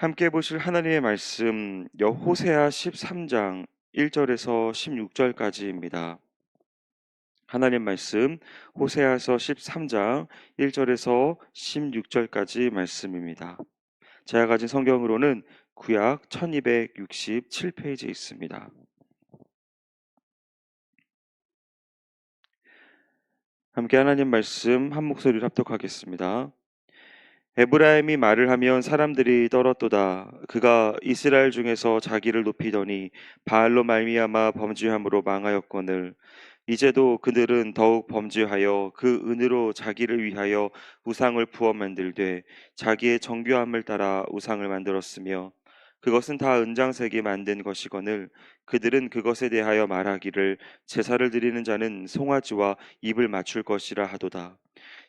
함께 보실 하나님의 말씀 호세아 13장 1절에서 16절까지입니다. 하나님 말씀 호세아서 13장 1절에서 16절까지 말씀입니다. 제가 가진 성경으로는 구약 1267페이지에 있습니다. 함께 하나님 말씀 한 목소리로 합독하겠습니다. 에브라임이 말을 하면 사람들이 떨었도다. 그가 이스라엘 중에서 자기를 높이더니 바알로 말미암아 범죄함으로 망하였거늘. 이제도 그들은 더욱 범죄하여 그 은으로 자기를 위하여 우상을 부어 만들되 자기의 정교함을 따라 우상을 만들었으며 그것은 다 은장색이 만든 것이거늘. 그들은 그것에 대하여 말하기를 제사를 드리는 자는 송아지와 입을 맞출 것이라 하도다.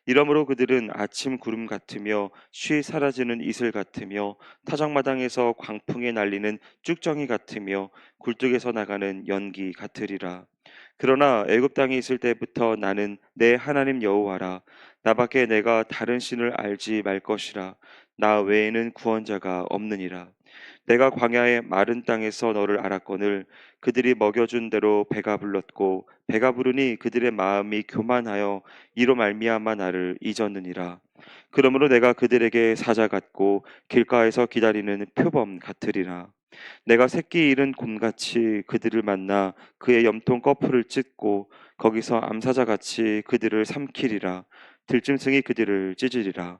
이러므로 그들은 아침 구름 같으며 쉬 사라지는 이슬 같으며 타작마당에서 광풍에 날리는 쭉정이 같으며 굴뚝에서 나가는 연기 같으리라. 그러나 애굽 땅에 있을 때부터 나는 내 하나님 여호와라. 나밖에 내가 다른 신을 알지 말 것이라. 나 외에는 구원자가 없느니라. 내가 광야의 마른 땅에서 너를 알았거늘. 그들이 먹여준 대로 배가 불렀고 배가 부르니 그들의 마음이 교만하여 이로 말미암아 나를 잊었느니라. 그러므로 내가 그들에게 사자 같고 길가에서 기다리는 표범 같으리라. 내가 새끼 잃은 곰같이 그들을 만나 그의 염통 거풀을 찢고 거기서 암사자같이 그들을 삼키리라. 들짐승이 그들을 찢으리라.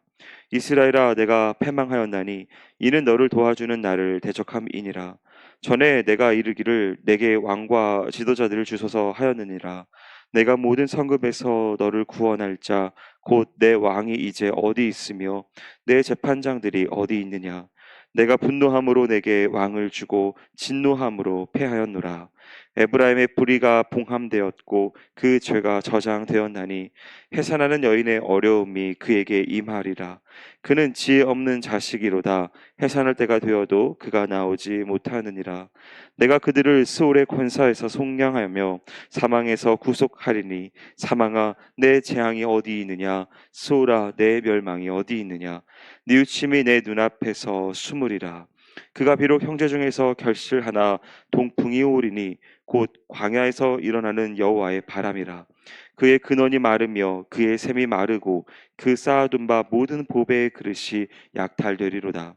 이스라엘아, 내가 패망하였나니 이는 너를 도와주는 나를 대적함이니라. 전에 내가 이르기를 내게 왕과 지도자들을 주소서 하였느니라. 내가 모든 성읍에서 너를 구원할 자 곧 내 왕이 이제 어디 있으며 내 재판장들이 어디 있느냐. 내가 분노함으로 내게 왕을 주고 진노함으로 패하였노라. 에브라임의 불의가 봉함되었고 그 죄가 저장되었나니 해산하는 여인의 어려움이 그에게 임하리라. 그는 지혜 없는 자식이로다. 해산할 때가 되어도 그가 나오지 못하느니라. 내가 그들을 스올의 권사에서 속량하며 사망에서 구속하리니 사망아 내 재앙이 어디 있느냐. 스올아 내 멸망이 어디 있느냐. 뉘우침이 내 눈앞에서 숨으리라. 그가 비록 형제 중에서 결실하나 동풍이 오리니 곧 광야에서 일어나는 여호와의 바람이라. 그의 근원이 마르며 그의 샘이 마르고 그 쌓아둔 바 모든 보배의 그릇이 약탈되리로다.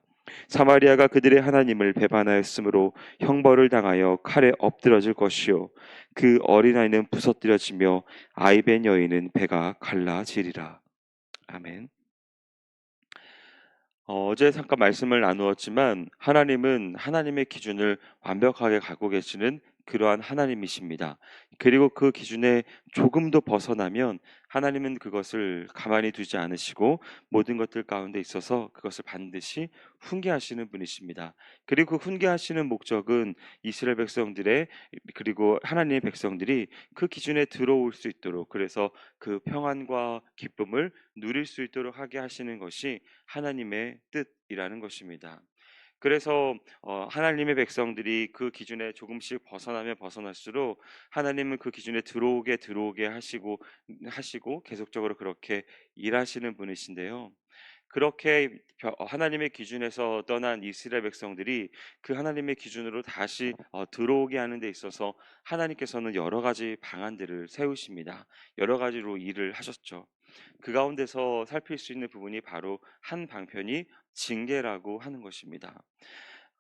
사마리아가 그들의 하나님을 배반하였으므로 형벌을 당하여 칼에 엎드러질 것이요 그 어린아이는 부서뜨려지며 아이벤 여인은 배가 갈라지리라. 아멘. 어제 잠깐 말씀을 나누었지만 하나님은 하나님의 기준을 완벽하게 갖고 계시는 그러한 하나님이십니다. 그리고 그 기준에 조금도 벗어나면 하나님은 그것을 가만히 두지 않으시고 모든 것들 가운데 있어서 그것을 반드시 훈계하시는 분이십니다. 그리고 그 훈계하시는 목적은 이스라엘 백성들의 그리고 하나님의 백성들이 그 기준에 들어올 수 있도록, 그래서 그 평안과 기쁨을 누릴 수 있도록 하게 하시는 것이 하나님의 뜻이라는 것입니다. 그래서 하나님의 백성들이 그 기준에 조금씩 벗어나면 벗어날수록 하나님은 그 기준에 들어오게 하시고 계속적으로 그렇게 일하시는 분이신데요. 그렇게 하나님의 기준에서 떠난 이스라엘 백성들이 그 하나님의 기준으로 다시 들어오게 하는 데 있어서 하나님께서는 여러 가지 방안들을 세우십니다. 여러 가지로 일을 하셨죠. 그 가운데서 살필 수 있는 부분이 바로 한 방편이 징계라고 하는 것입니다.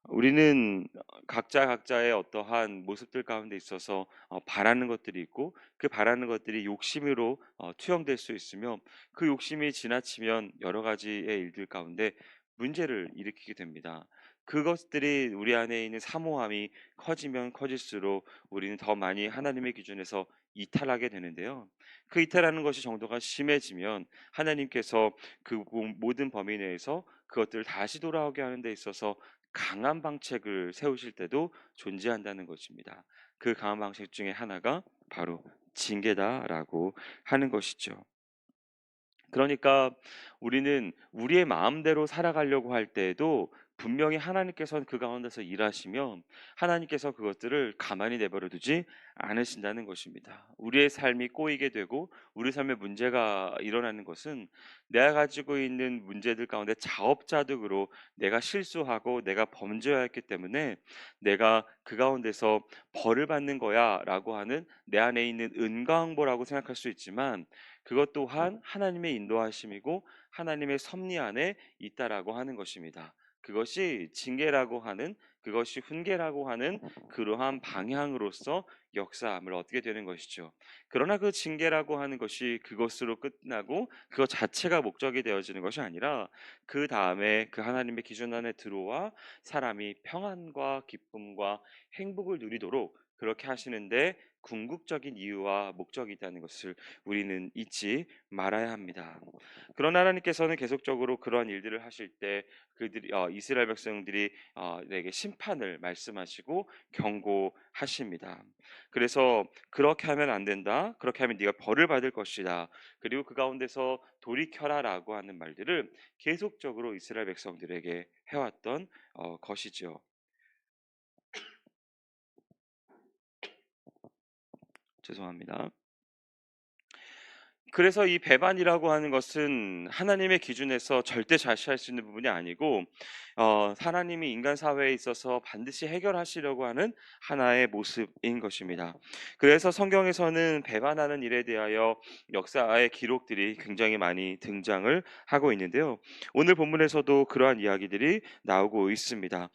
우리는 각자의 어떠한 모습들 가운데 있어서 바라는 것들이 있고 그 바라는 것들이 욕심으로 투영될 수 있으며 그 욕심이 지나치면 여러 가지의 일들 가운데 문제를 일으키게 됩니다. 그것들이 우리 안에 있는 사모함이 커지면 커질수록 우리는 더 많이 하나님의 기준에서 이탈하게 되는데요. 그 이탈하는 것이 정도가 심해지면 하나님께서 그 모든 범위 내에서 그것들을 다시 돌아오게 하는 데 있어서 강한 방책을 세우실 때도 존재한다는 것입니다. 그 강한 방책 중에 하나가 바로 징계다라고 하는 것이죠. 그러니까 우리는 우리의 마음대로 살아가려고 할 때에도 분명히 하나님께서는 그 가운데서 일하시면 하나님께서 그것들을 가만히 내버려 두지 않으신다는 것입니다. 우리의 삶이 꼬이게 되고 우리 삶에 문제가 일어나는 것은 내가 가지고 있는 문제들 가운데 자업자득으로 내가 실수하고 내가 범죄했기 때문에 내가 그 가운데서 벌을 받는 거야라고 하는 내 안에 있는 은광보라고 생각할 수 있지만 그것 또한 하나님의 인도하심이고 하나님의 섭리 안에 있다라고 하는 것입니다. 그것이 징계라고 하는 그것이 훈계라고 하는 그러한 방향으로서 역사함을 얻게 되는 것이죠. 그러나 그 징계라고 하는 것이 그것으로 끝나고 그것 자체가 목적이 되어지는 것이 아니라 그 다음에 그 하나님의 기준 안에 들어와 사람이 평안과 기쁨과 행복을 누리도록 그렇게 하시는데 궁극적인 이유와 목적이 있다는 것을 우리는 잊지 말아야 합니다. 그러나 하나님께서는 계속적으로 그러한 일들을 하실 때 그들이 이스라엘 백성들이 내게 심판을 말씀하시고 경고하십니다. 그래서 그렇게 하면 안 된다. 그렇게 하면 네가 벌을 받을 것이다. 그리고 그 가운데서 돌이켜라라고 하는 말들을 계속적으로 이스라엘 백성들에게 해왔던 것이죠. 죄송합니다. 그래서 이 배반이라고 하는 것은 하나님의 기준에서 절대 좌시할 수 있는 부분이 아니고 하나님이 인간 사회에 있어서 반드시 해결하시려고 하는 하나의 모습인 것입니다. 그래서 성경에서는 배반하는 일에 대하여 역사의 기록들이 굉장히 많이 등장을 하고 있는데요. 오늘 본문에서도 그러한 이야기들이 나오고 있습니다.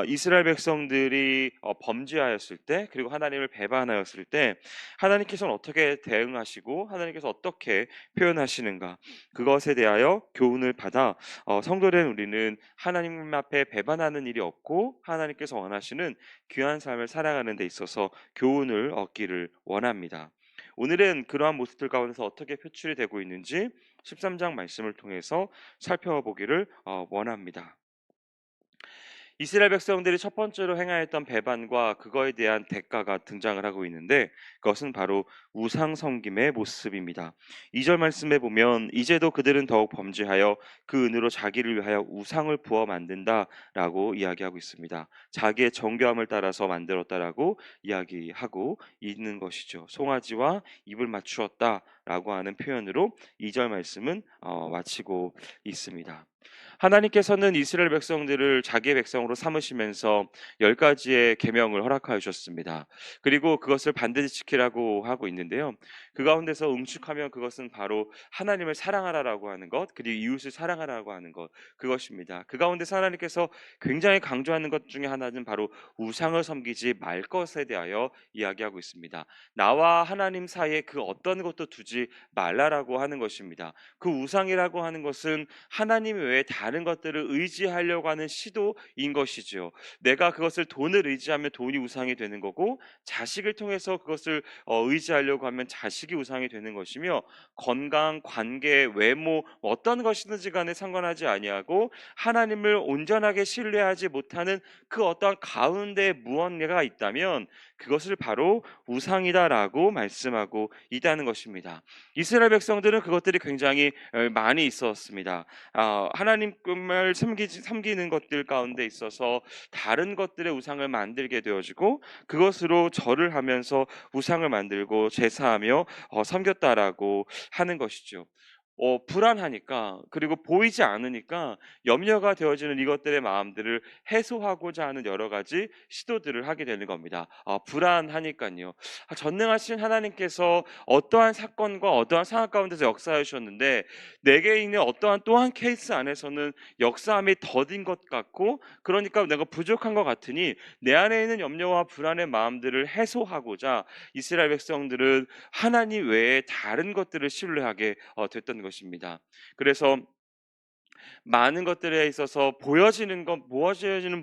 이스라엘 백성들이 범죄하였을 때 그리고 하나님을 배반하였을 때 하나님께서는 어떻게 대응하시고 하나님께서 어떻게 표현하시는가 그것에 대하여 교훈을 받아 성도된 우리는 하나님 앞에 배반하는 일이 없고 하나님께서 원하시는 귀한 삶을 살아가는 데 있어서 교훈을 얻기를 원합니다. 오늘은 그러한 모습들 가운데서 어떻게 표출이 되고 있는지 13장 말씀을 통해서 살펴보기를 원합니다. 이스라엘 백성들이 첫 번째로 행하였던 배반과 그거에 대한 대가가 등장을 하고 있는데 그것은 바로 우상 섬김의 모습입니다. 2절 말씀에 보면 이제도 그들은 더욱 범죄하여 그 은으로 자기를 위하여 우상을 부어 만든다라고 이야기하고 있습니다. 자기의 정교함을 따라서 만들었다라고 이야기하고 있는 것이죠. 송아지와 입을 맞추었다라고 하는 표현으로 2절 말씀은 마치고 있습니다. 하나님께서는 이스라엘 백성들을 자기의 백성으로 삼으시면서 10가지의 계명을 허락하여 주셨습니다. 그리고 그것을 반드시 지키라고 하고 있는데요. 그 가운데서 응축하면 그것은 바로 하나님을 사랑하라라고 하는 것, 그리고 이웃을 사랑하라고 하는 것, 그것입니다. 그 가운데서 하나님께서 굉장히 강조하는 것 중에 하나는 바로 우상을 섬기지 말 것에 대하여 이야기하고 있습니다. 나와 하나님 사이에 그 어떤 것도 두지 말라라고 하는 것입니다. 그 우상이라고 하는 것은 하나님 외에 다른 것들을 의지하려고 하는 시도인 것이죠. 내가 그것을 돈을 의지하면 돈이 우상이 되는 거고 자식을 통해서 그것을 의지하려고 하면 자식이 우상이 되는 것이며 건강, 관계, 외모 어떤 것이든지 간에 상관하지 아니하고 하나님을 온전하게 신뢰하지 못하는 그 어떠한 가운데 무언가가 있다면 그것을 바로 우상이다라고 말씀하고 있다는 것입니다. 이스라엘 백성들은 그것들이 굉장히 많이 있었습니다. 하나님을 섬기는 것들 가운데 있어서 다른 것들의 우상을 만들게 되어지고 그것으로 절을 하면서 우상을 만들고 제사하며 섬겼다라고 하는 것이죠. 불안하니까 그리고 보이지 않으니까 염려가 되어지는 이것들의 마음들을 해소하고자 하는 여러 가지 시도들을 하게 되는 겁니다. 불안하니까요. 전능하신 하나님께서 어떠한 사건과 어떠한 상황 가운데서 역사해 주셨는데 내게 있는 어떠한 또한 케이스 안에서는 역사함이 더딘 것 같고 그러니까 내가 부족한 것 같으니 내 안에 있는 염려와 불안의 마음들을 해소하고자 이스라엘 백성들은 하나님 외에 다른 것들을 신뢰하게 됐던 것입니다. 그래서 많은 것들에 있어서 보여지는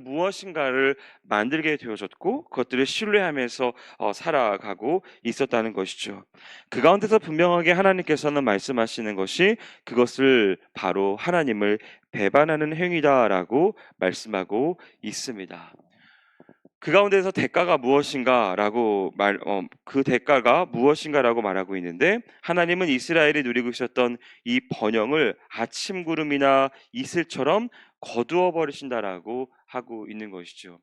무엇인가를 만들게 되어졌고 그것들을 신뢰하면서 살아가고 있었다는 것이죠. 그 가운데서 분명하게 하나님께서는 말씀하시는 것이 그것을 바로 하나님을 배반하는 행위다라고 말씀하고 있습니다. 그 가운데서 대가가 무엇인가라고 그 대가가 무엇인가라고 말하고 있는데 하나님은 이스라엘이 누리고 있었던 이 번영을 아침 구름이나 이슬처럼 거두어 버리신다라고 하고 있는 것이죠.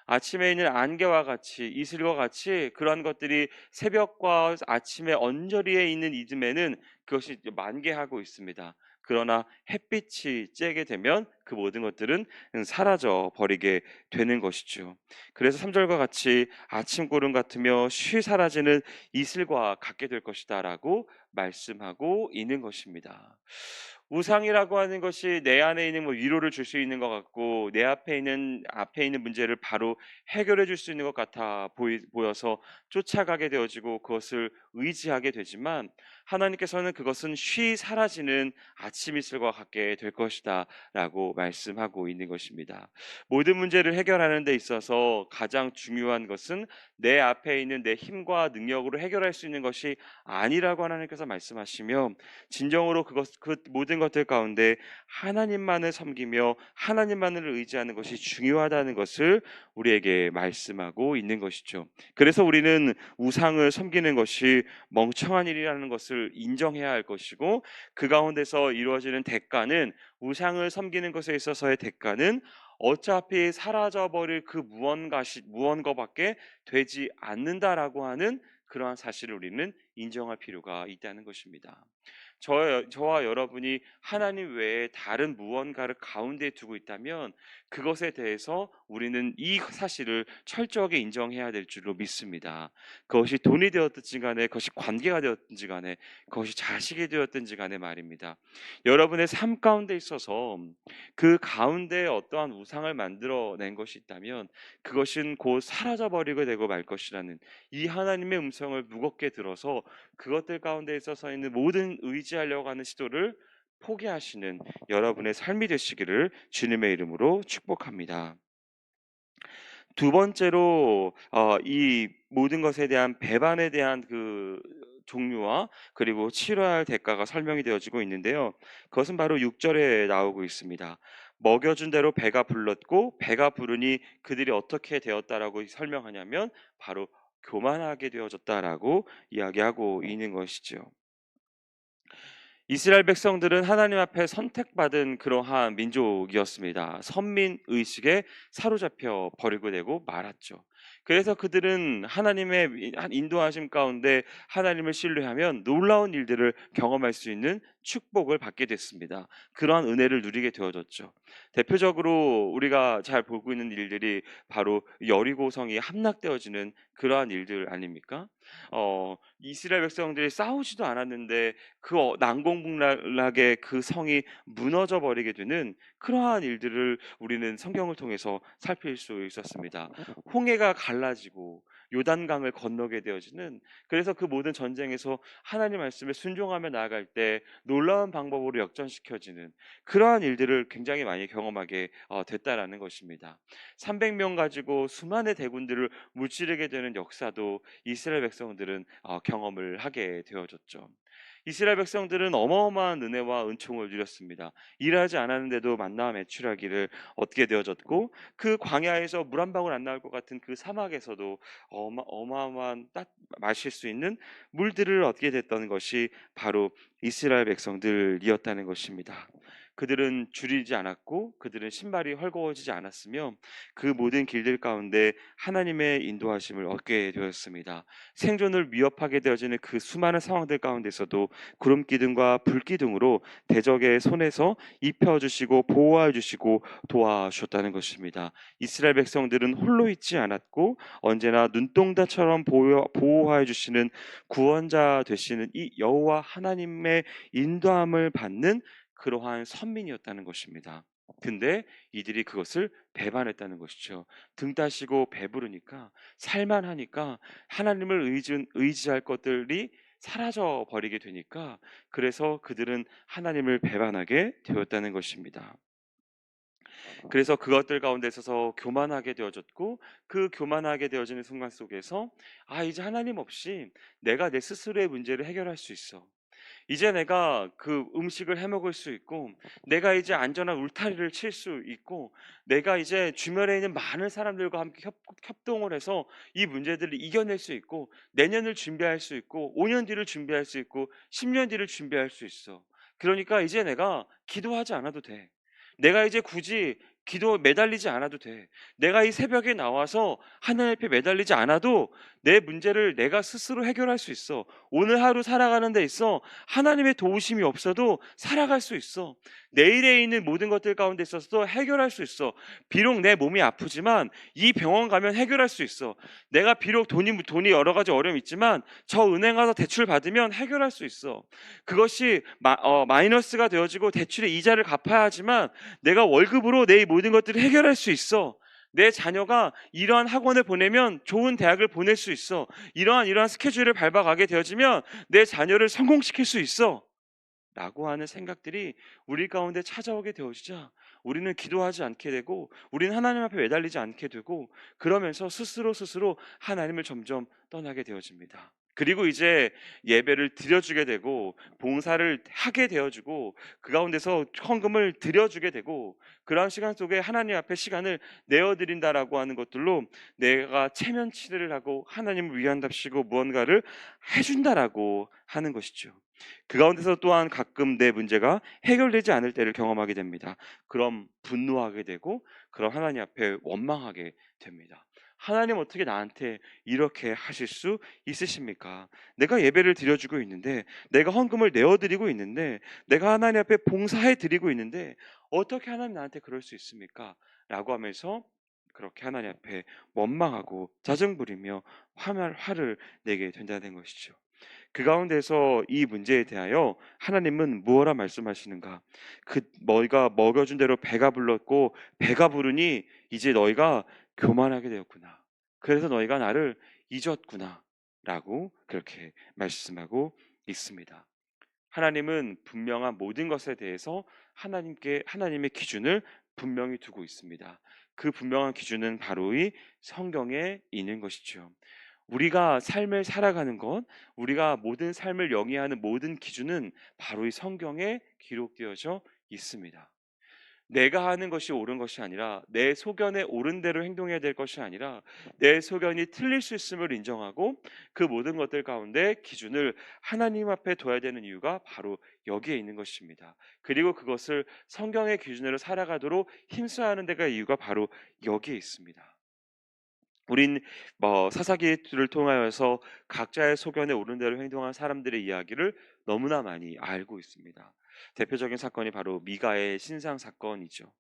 아침에 있는 안개와 같이 이슬과 같이 그러한 것들이 새벽과 아침의 언저리에 있는 이즘에는 그것이 만개하고 있습니다. 그러나 햇빛이 쬐게 되면 그 모든 것들은 사라져 버리게 되는 것이죠. 그래서 3절과 같이 아침 구름 같으며 쉬 사라지는 이슬과 같게 될 것이다라고 말씀하고 있는 것입니다. 우상이라고 하는 것이 내 안에 있는 위로를 줄 수 있는 것 같고 내 앞에 있는 문제를 바로 해결해 줄 수 있는 것 같아 보여서 쫓아가게 되어지고 그것을 의지하게 되지만 하나님께서는 그것은 쉬 사라지는 아침 이슬과 같게 될 것이다라고 말씀하고 있는 것입니다. 모든 문제를 해결하는 데 있어서 가장 중요한 것은 내 앞에 있는 내 힘과 능력으로 해결할 수 있는 것이 아니라고 하나님께서 말씀하시며 진정으로 그 모든 것들 가운데 하나님만을 섬기며 하나님만을 의지하는 것이 중요하다는 것을 우리에게 말씀하고 있는 것이죠. 그래서 우리는 우상을 섬기는 것이 멍청한 일이라는 것을 인정해야 할 것이고 그 가운데서 이루어지는 대가는 우상을 섬기는 것에 있어서의 대가는 어차피 사라져 버릴 그 무언가밖에 되지 않는다라고 하는 그러한 사실을 우리는 인정할 필요가 있다는 것입니다. 저와 여러분이 하나님 외에 다른 무언가를 가운데 두고 있다면 그것에 대해서 우리는 이 사실을 철저하게 인정해야 될 줄로 믿습니다. 그것이 돈이 되었든지 간에 그것이 관계가 되었든지 간에 그것이 자식이 되었든지 간에 말입니다. 여러분의 삶 가운데 있어서 그 가운데 어떠한 우상을 만들어낸 것이 있다면 그것은 곧 사라져 버리게 되고 말 것이라는 이 하나님의 음성을 무겁게 들어서 그것들 가운데 있어서 있는 모든 의지하려고 하는 시도를 포기하시는 여러분의 삶이 되시기를 주님의 이름으로 축복합니다. 두 번째로 이 모든 것에 대한 배반에 대한 그 종류와 그리고 치러야 할 대가가 설명이 되어지고 있는데요. 그것은 바로 6절에 나오고 있습니다. 먹여준 대로 배가 불렀고 배가 부르니 그들이 어떻게 되었다라고 설명하냐면 바로 교만하게 되어졌다라고 이야기하고 있는 것이죠. 이스라엘 백성들은 하나님 앞에 선택받은 그러한 민족이었습니다. 선민 의식에 사로잡혀 버리고 되고 말았죠. 그래서 그들은 하나님의 인도하심 가운데 하나님을 신뢰하면 놀라운 일들을 경험할 수 있는 축복을 받게 됐습니다. 그러한 은혜를 누리게 되어졌죠. 대표적으로 우리가 잘 보고 있는 일들이 바로 여리고성이 함락되어지는 그러한 일들 아닙니까? 이스라엘 백성들이 싸우지도 않았는데 그 난공불락의 그 성이 무너져 버리게 되는 그러한 일들을 우리는 성경을 통해서 살필 수 있었습니다. 홍해가 갈라지고 요단강을 건너게 되어지는 그래서 그 모든 전쟁에서 하나님 말씀에 순종하며 나아갈 때 놀라운 방법으로 역전시켜지는 그러한 일들을 굉장히 많이 경험하게 됐다라는 것입니다. 300명 가지고 수많은 대군들을 무찌르게 되는 역사도 이스라엘 백성들은 경험을 하게 되어졌죠. 이스라엘 백성들은 어마어마한 은혜와 은총을 누렸습니다. 일하지 않았는데도 만나 매출하기를 얻게 되어졌고 그 광야에서 물 한 방울 안 나올 것 같은 그 사막에서도 어마어마한 마실 수 있는 물들을 얻게 됐던 것이 바로 이스라엘 백성들이었다는 것입니다. 그들은 줄이지 않았고 그들은 신발이 헐거워지지 않았으며 그 모든 길들 가운데 하나님의 인도하심을 얻게 되었습니다. 생존을 위협하게 되어지는 그 수많은 상황들 가운데서도 구름 기둥과 불 기둥으로 대적의 손에서 입혀주시고 보호해 주시고 도와주셨다는 것입니다. 이스라엘 백성들은 홀로 있지 않았고 언제나 눈동자처럼 보호해 주시는 구원자 되시는 이 여호와 하나님의 인도함을 받는 그러한 선민이었다는 것입니다. 근데 이들이 그것을 배반했다는 것이죠. 등 따시고 배부르니까 살만하니까 하나님을 의지할 것들이 사라져 버리게 되니까 그래서 그들은 하나님을 배반하게 되었다는 것입니다. 그래서 그것들 가운데 있어서 교만하게 되어졌고 그 교만하게 되어지는 순간 속에서 이제 하나님 없이 내가 내 스스로의 문제를 해결할 수 있어. 이제 내가 그 음식을 해 먹을 수 있고 내가 이제 안전한 울타리를 칠 수 있고 내가 이제 주변에 있는 많은 사람들과 함께 협동을 해서 이 문제들을 이겨낼 수 있고 내년을 준비할 수 있고 5년 뒤를 준비할 수 있고 10년 뒤를 준비할 수 있어. 그러니까 이제 내가 기도하지 않아도 돼. 내가 이제 굳이 기도 매달리지 않아도 돼. 내가 이 새벽에 나와서 하나님 앞에 매달리지 않아도 내 문제를 내가 스스로 해결할 수 있어. 오늘 하루 살아가는 데 있어 하나님의 도우심이 없어도 살아갈 수 있어. 내일에 있는 모든 것들 가운데 있어서도 해결할 수 있어. 비록 내 몸이 아프지만 이 병원 가면 해결할 수 있어. 내가 비록 돈이 여러 가지 어려움이 있지만 저 은행 가서 대출 받으면 해결할 수 있어. 그것이 마이너스가 되어지고 대출의 이자를 갚아야 하지만 내가 월급으로 내 모든 것들을 해결할 수 있어. 내 자녀가 이러한 학원을 보내면 좋은 대학을 보낼 수 있어. 이러한 스케줄을 밟아가게 되어지면 내 자녀를 성공시킬 수 있어. 라고 하는 생각들이 우리 가운데 찾아오게 되어지자 우리는 기도하지 않게 되고 우리는 하나님 앞에 매달리지 않게 되고 그러면서 스스로 하나님을 점점 떠나게 되어집니다. 그리고 이제 예배를 드려주게 되고 봉사를 하게 되어지고 그 가운데서 헌금을 드려주게 되고 그러한 시간 속에 하나님 앞에 시간을 내어드린다라고 하는 것들로 내가 체면치레를 하고 하나님을 위한답시고 무언가를 해준다라고 하는 것이죠. 그 가운데서 또한 가끔 내 문제가 해결되지 않을 때를 경험하게 됩니다. 그럼 분노하게 되고 그럼 하나님 앞에 원망하게 됩니다. 하나님 어떻게 나한테 이렇게 하실 수 있으십니까? 내가 예배를 드려주고 있는데 내가 헌금을 내어드리고 있는데 내가 하나님 앞에 봉사해 드리고 있는데 어떻게 하나님 나한테 그럴 수 있습니까? 라고 하면서 그렇게 하나님 앞에 원망하고 짜증 부리며 화를 내게 된다는 것이죠. 그 가운데서 이 문제에 대하여 하나님은 무엇라 말씀하시는가? 그 너희가 먹여준 대로 배가 불렀고 배가 부르니 이제 너희가 교만하게 되었구나. 그래서 너희가 나를 잊었구나라고 그렇게 말씀하고 있습니다. 하나님은 분명한 모든 것에 대해서 하나님의 기준을 분명히 두고 있습니다. 그 분명한 기준은 바로 이 성경에 있는 것이죠. 우리가 삶을 살아가는 것, 우리가 모든 삶을 영위하는 모든 기준은 바로 이 성경에 기록되어져 있습니다. 내가 하는 것이 옳은 것이 아니라 내 소견에 옳은 대로 행동해야 될 것이 아니라 내 소견이 틀릴 수 있음을 인정하고 그 모든 것들 가운데 기준을 하나님 앞에 둬야 되는 이유가 바로 여기에 있는 것입니다. 그리고 그것을 성경의 기준으로 살아가도록 힘써하는 데가 이유가 바로 여기에 있습니다. 우린 사사기를 통하여서 각자의 소견에 오른 대로 행동한 사람들의 이야기를 너무나 많이 알고 있습니다. 대표적인 사건이 바로 미가의 신상 사건이죠.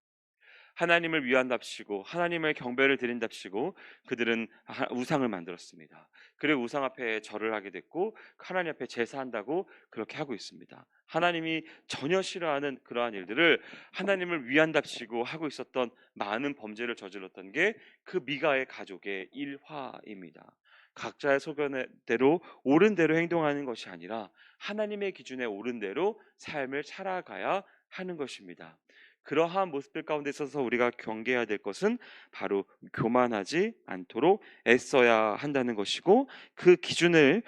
하나님을 위한답시고 하나님의 경배를 드린답시고 그들은 우상을 만들었습니다. 그리고 우상 앞에 절을 하게 됐고 하나님 앞에 제사한다고 그렇게 하고 있습니다. 하나님이 전혀 싫어하는 그러한 일들을 하나님을 위한답시고 하고 있었던 많은 범죄를 저질렀던 게 그 미가의 가족의 일화입니다. 각자의 소견대로 옳은 대로 행동하는 것이 아니라 하나님의 기준에 옳은 대로 삶을 살아가야 하는 것입니다. 그러한 모습들 가운데 있어서 우리가 경계해야 될 것은 바로 교만하지 않도록 애써야 한다는 것이고 그 기준을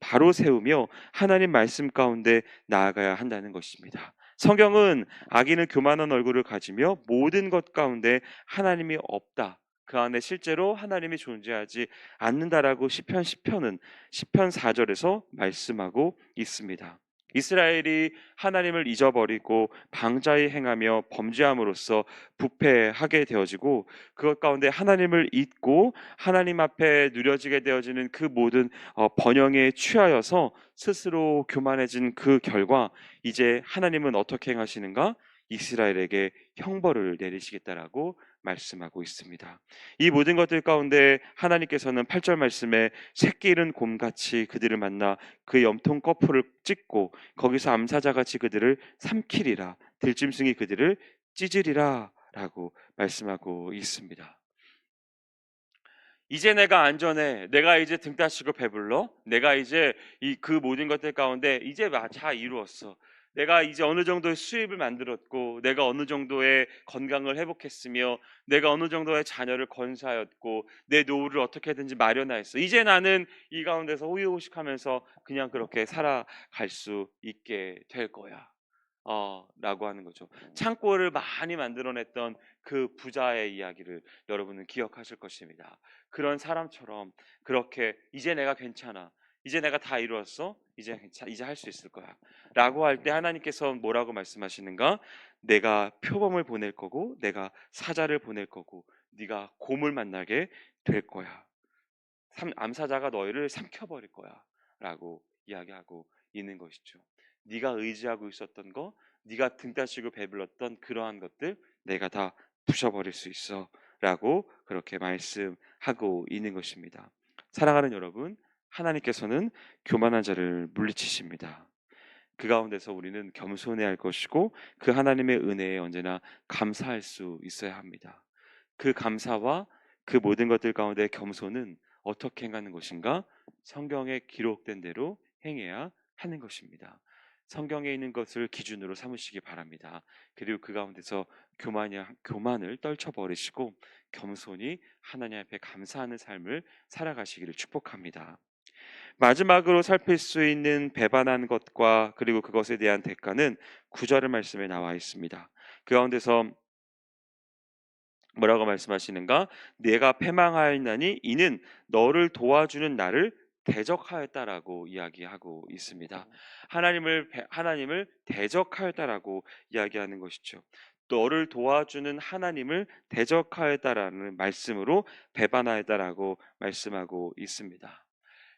바로 세우며 하나님 말씀 가운데 나아가야 한다는 것입니다. 성경은 악인은 교만한 얼굴을 가지며 모든 것 가운데 하나님이 없다. 그 안에 실제로 하나님이 존재하지 않는다라고 시편 4절에서 말씀하고 있습니다. 이스라엘이 하나님을 잊어버리고 방자히 행하며 범죄함으로써 부패하게 되어지고 그것 가운데 하나님을 잊고 하나님 앞에 누려지게 되어지는 그 모든 번영에 취하여서 스스로 교만해진 그 결과 이제 하나님은 어떻게 행하시는가? 이스라엘에게 형벌을 내리시겠다라고 말씀하고 있습니다. 이 모든 것들 가운데 하나님께서는 8절 말씀에 새끼 잃은 곰같이 그들을 만나 그 염통 거풀을 찢고 거기서 암사자같이 그들을 삼키리라 들짐승이 그들을 찢으리라 라고 말씀하고 있습니다. 이제 내가 안전해. 내가 이제 등 따시고 배불러. 내가 이제 그 모든 것들 가운데 이제 다 이루었어. 내가 이제 어느 정도의 수입을 만들었고 내가 어느 정도의 건강을 회복했으며 내가 어느 정도의 자녀를 건사하였고 내 노후를 어떻게든지 마련하였어. 이제 나는 이 가운데서 호의호식하면서 그냥 그렇게 살아갈 수 있게 될 거야. 라고 하는 거죠. 창고를 많이 만들어냈던 그 부자의 이야기를 여러분은 기억하실 것입니다. 그런 사람처럼 그렇게 이제 내가 괜찮아. 이제 내가 다 이루었어. 이제 할 수 있을 거야. 라고 할 때 하나님께서 뭐라고 말씀하시는가? 내가 표범을 보낼 거고 내가 사자를 보낼 거고 네가 곰을 만나게 될 거야. 암사자가 너희를 삼켜버릴 거야 라고 이야기하고 있는 것이죠. 네가 의지하고 있었던 거, 네가 등 따시고 배불렀던 그러한 것들 내가 다 부셔버릴 수 있어 라고 그렇게 말씀하고 있는 것입니다. 사랑하는 여러분, 하나님께서는 교만한 자를 물리치십니다. 그 가운데서 우리는 겸손해야 할 것이고 그 하나님의 은혜에 언제나 감사할 수 있어야 합니다. 그 감사와 그 모든 것들 가운데 겸손은 어떻게 행하는 것인가? 성경에 기록된 대로 행해야 하는 것입니다. 성경에 있는 것을 기준으로 삼으시기 바랍니다. 그리고 그 가운데서 교만을 떨쳐버리시고 겸손히 하나님 앞에 감사하는 삶을 살아가시기를 축복합니다. 마지막으로 살필 수 있는 배반한 것과 그리고 그것에 대한 대가는 구절의 말씀에 나와 있습니다. 그 가운데서 뭐라고 말씀하시는가? 내가 패망하였나니 이는 너를 도와주는 나를 대적하였다라고 이야기하고 있습니다. 하나님을 대적하였다라고 이야기하는 것이죠. 너를 도와주는 하나님을 대적하였다라는 말씀으로 배반하였다라고 말씀하고 있습니다.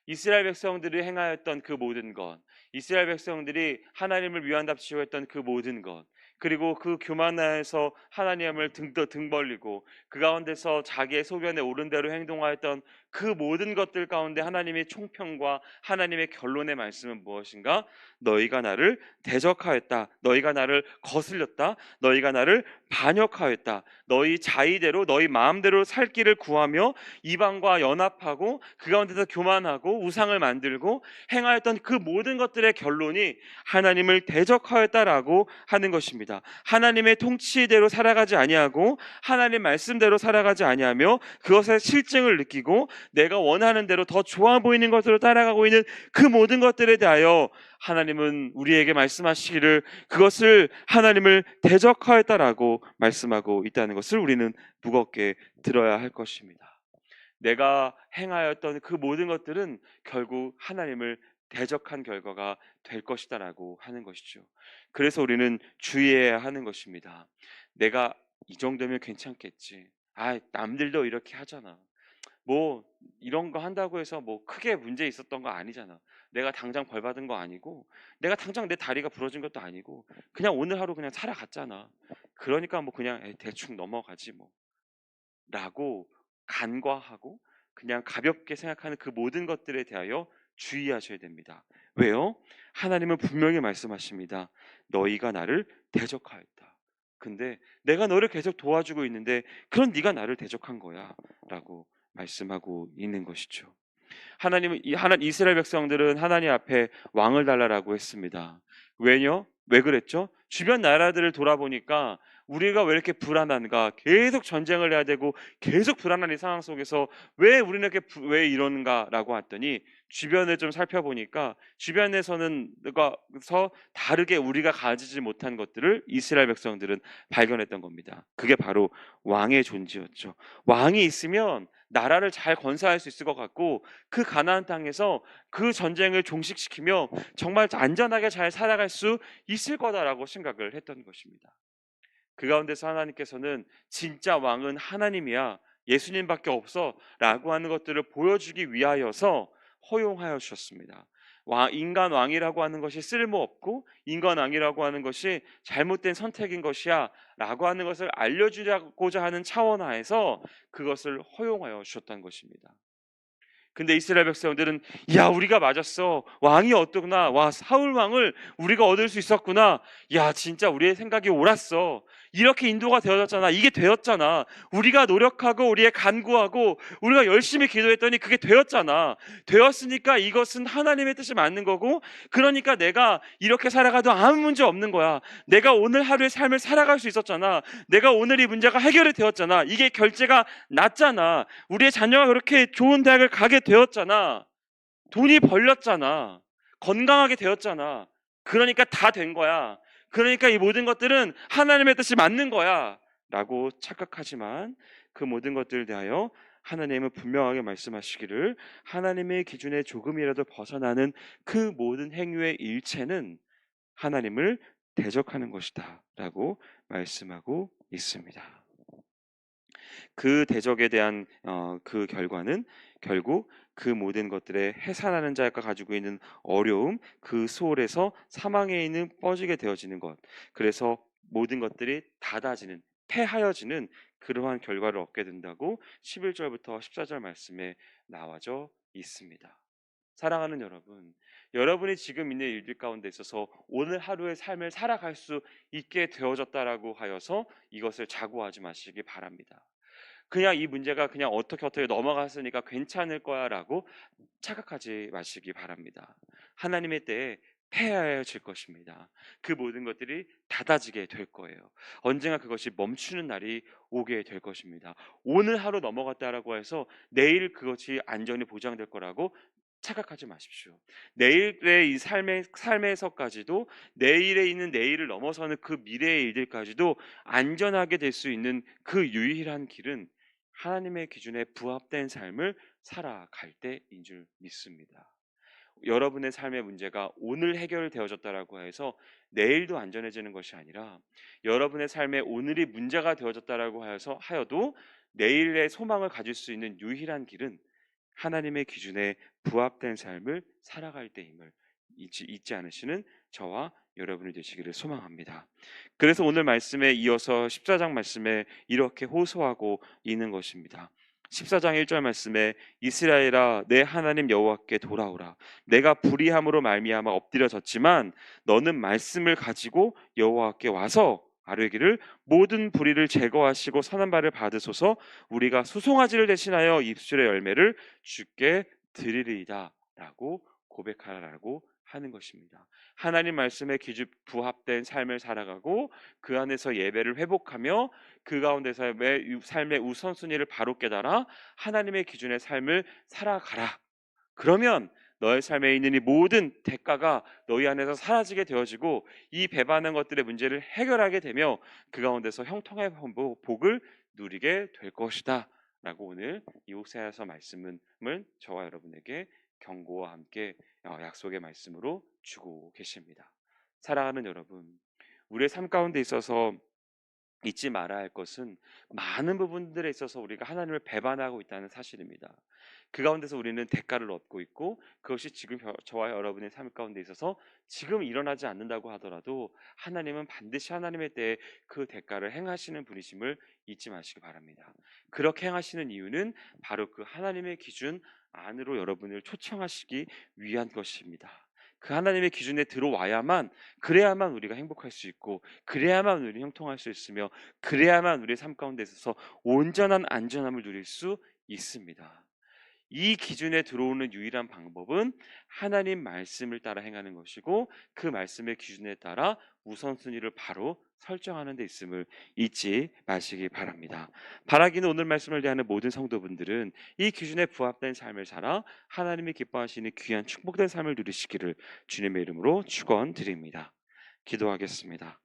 이스라엘 백성들이 행하였던 그 모든 것, 이스라엘 백성들이 하나님을 위한답시고 했던 그 모든 것, 그리고 그 교만하에서 하나님을 등 벌리고 그 가운데서 자기의 소견에 오른 대로 행동하였던 그 모든 것들 가운데 하나님의 총평과 하나님의 결론의 말씀은 무엇인가? 너희가 나를 대적하였다. 너희가 나를 거슬렸다. 너희가 나를 반역하였다. 너희 자의대로 너희 마음대로 살 길을 구하며 이방과 연합하고 그 가운데서 교만하고 우상을 만들고 행하였던 그 모든 것들의 결론이 하나님을 대적하였다라고 하는 것입니다. 하나님의 통치대로 살아가지 아니하고 하나님 말씀대로 살아가지 아니하며 그것의 실증을 느끼고 내가 원하는 대로 더 좋아 보이는 것으로 따라가고 있는 그 모든 것들에 대하여 하나님은 우리에게 말씀하시기를 그것을 하나님을 대적하였다라고 말씀하고 있다는 것을 우리는 무겁게 들어야 할 것입니다. 내가 행하였던 그 모든 것들은 결국 하나님을 대적한 결과가 될 것이다라고 하는 것이죠. 그래서 우리는 주의해야 하는 것입니다. 내가 이 정도면 괜찮겠지. 남들도 이렇게 하잖아. 뭐 이런 거 한다고 해서 뭐 크게 문제 있었던 거 아니잖아. 내가 당장 벌 받은 거 아니고 내가 당장 내 다리가 부러진 것도 아니고 그냥 오늘 하루 그냥 살아갔잖아. 그러니까 뭐 그냥 대충 넘어가지 뭐 라고 간과하고 그냥 가볍게 생각하는 그 모든 것들에 대하여 주의하셔야 됩니다. 왜요? 하나님은 분명히 말씀하십니다. 너희가 나를 대적하였다. 근데 내가 너를 계속 도와주고 있는데 그런 네가 나를 대적한 거야 라고 말씀하고 있는 것이죠. 이스라엘 백성들은 하나님 앞에 왕을 달라라고 했습니다. 왜요? 왜 그랬죠? 주변 나라들을 돌아보니까 우리가 왜 이렇게 불안한가? 계속 전쟁을 해야 되고 계속 불안한 이 상황 속에서 왜 우리는 왜 이러는가라고 했더니 주변을 좀 살펴보니까 주변에서는 다르게 우리가 가지지 못한 것들을 이스라엘 백성들은 발견했던 겁니다. 그게 바로 왕의 존재였죠. 왕이 있으면 나라를 잘 건설할 수 있을 것 같고 그 가나안 땅에서 그 전쟁을 종식시키며 정말 안전하게 잘 살아갈 수 있을 거다라고 생각을 했던 것입니다. 그 가운데서 하나님께서는 진짜 왕은 하나님이야, 예수님밖에 없어 라고 하는 것들을 보여주기 위하여서 허용하여 주셨습니다. 인간 왕이라고 하는 것이 쓸모없고 인간 왕이라고 하는 것이 잘못된 선택인 것이야 라고 하는 것을 알려주고자 하는 차원 하에서 그것을 허용하여 주셨다는 것입니다. 근데 이스라엘 백성들은 야 우리가 맞았어, 왕이 어떠구나, 와 사울 왕을 우리가 얻을 수 있었구나, 야 진짜 우리의 생각이 옳았어, 이렇게 인도가 되어졌잖아, 이게 되었잖아, 우리가 노력하고 우리의 간구하고 우리가 열심히 기도했더니 그게 되었잖아, 되었으니까 이것은 하나님의 뜻이 맞는 거고 그러니까 내가 이렇게 살아가도 아무 문제 없는 거야, 내가 오늘 하루의 삶을 살아갈 수 있었잖아, 내가 오늘 이 문제가 해결이 되었잖아, 이게 결제가 났잖아, 우리의 자녀가 그렇게 좋은 대학을 가게 되었잖아, 돈이 벌렸잖아, 건강하게 되었잖아, 그러니까 다 된 거야, 그러니까 이 모든 것들은 하나님의 뜻이 맞는 거야 라고 착각하지만 그 모든 것들을 대하여 하나님은 분명하게 말씀하시기를 하나님의 기준에 조금이라도 벗어나는 그 모든 행위의 일체는 하나님을 대적하는 것이다 라고 말씀하고 있습니다. 그 대적에 대한 그 결과는 결국 그 모든 것들의 해산하는 자가 가지고 있는 어려움, 그 소홀에서 사망에 있는 뻗지게 되어지는 것. 그래서 모든 것들이 닫아지는, 패하여지는 그러한 결과를 얻게 된다고 11절부터 14절 말씀에 나와져 있습니다. 사랑하는 여러분, 여러분이 지금 있는 일들 가운데 있어서 오늘 하루의 삶을 살아갈 수 있게 되어졌다라고 하여서 이것을 자고하지 마시기 바랍니다. 그냥 이 문제가 그냥 어떻게 넘어갔으니까 괜찮을 거야라고 착각하지 마시기 바랍니다. 하나님의 때에 패하여질 것입니다. 그 모든 것들이 닫아지게 될 거예요. 언젠가 그것이 멈추는 날이 오게 될 것입니다. 오늘 하루 넘어갔다라고 해서 내일 그것이 안전이 보장될 거라고 착각하지 마십시오. 내일의 이 삶에서까지도 내일에 있는 내일을 넘어서는 그 미래의 일들까지도 안전하게 될 수 있는 그 유일한 길은 하나님의 기준에 부합된 삶을 살아갈 때인 줄 믿습니다. 여러분의 삶의 문제가 오늘 해결되어졌다라고 해서 내일도 안전해지는 것이 아니라 여러분의 삶에 오늘이 문제가 되어졌다라고 하여도 내일의 소망을 가질 수 있는 유일한 길은 하나님의 기준에 부합된 삶을 살아갈 때임을 잊지 않으시는 저와 여러분이 되시기를 소망합니다. 그래서 오늘 말씀에 이어서 14장 말씀에 이렇게 호소하고 있는 것입니다. 14장 1절 말씀에 이스라엘아 내 하나님 여호와께 돌아오라. 내가 불의함으로 말미암아 엎드려졌지만 너는 말씀을 가지고 여호와께 와서 아뢰기를 모든 불의를 제거하시고 선한 바를 받으소서. 우리가 수송아지를 대신하여 입술의 열매를 주께 드리리이다 라고 고백하라고 하는 것입니다. 하나님 말씀에 부합된 삶을 살아가고 그 안에서 예배를 회복하며 그 가운데서 삶의 우선순위를 바로 깨달아 하나님의 기준의 삶을 살아가라. 그러면 너의 삶에 있는 이 모든 대가가 너희 안에서 사라지게 되어지고 이 배반한 것들의 문제를 해결하게 되며 그 가운데서 형통의 복을 누리게 될 것이다 라고 오늘 이 호세아서 말씀을 저와 여러분에게 경고와 함께 약속의 말씀으로 주고 계십니다. 사랑하는 여러분, 우리의 삶 가운데 있어서 잊지 말아야 할 것은 많은 부분들에 있어서 우리가 하나님을 배반하고 있다는 사실입니다. 그 가운데서 우리는 대가를 얻고 있고 그것이 지금 저와 여러분의 삶 가운데 있어서 지금 일어나지 않는다고 하더라도 하나님은 반드시 하나님의 때에 그 대가를 행하시는 분이심을 잊지 마시기 바랍니다. 그렇게 행하시는 이유는 바로 그 하나님의 기준 안으로 여러분을 초청하시기 위한 것입니다. 그 하나님의 기준에 들어와야만 그래야만 우리가 행복할 수 있고 그래야만 우리는 형통할 수 있으며 그래야만 우리의 삶 가운데 있어서 온전한 안전함을 누릴 수 있습니다. 이 기준에 들어오는 유일한 방법은 하나님 말씀을 따라 행하는 것이고 그 말씀의 기준에 따라 우선순위를 바로 설정하는 데 있음을 잊지 마시기 바랍니다. 바라기는 오늘 말씀을 대하는 모든 성도분들은 이 기준에 부합된 삶을 살아 하나님이 기뻐하시는 귀한 축복된 삶을 누리시기를 주님의 이름으로 축원드립니다. 기도하겠습니다.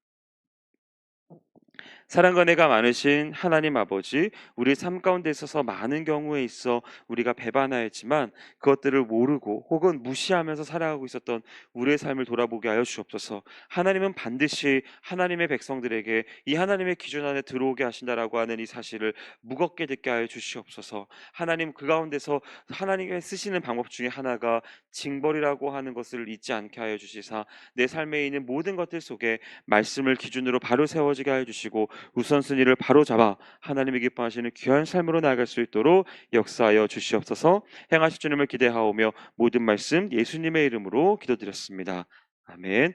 사랑과 은혜가 많으신 하나님 아버지, 우리 삶 가운데 있어서 많은 경우에 있어 우리가 배반하였지만 그것들을 모르고 혹은 무시하면서 살아가고 있었던 우리의 삶을 돌아보게 하여 주옵소서. 하나님은 반드시 하나님의 백성들에게 이 하나님의 기준 안에 들어오게 하신다라고 하는 이 사실을 무겁게 듣게 하여 주시옵소서. 하나님 그 가운데서 하나님의 쓰시는 방법 중에 하나가 징벌이라고 하는 것을 잊지 않게 하여 주시사 내 삶에 있는 모든 것들 속에 말씀을 기준으로 바로 세워지게 하여 주시고 우선순위를 바로잡아 하나님이 기뻐하시는 귀한 삶으로 나아갈 수 있도록 역사하여 주시옵소서. 행하실 주님을 기대하오며 모든 말씀 예수님의 이름으로 기도드렸습니다. 아멘.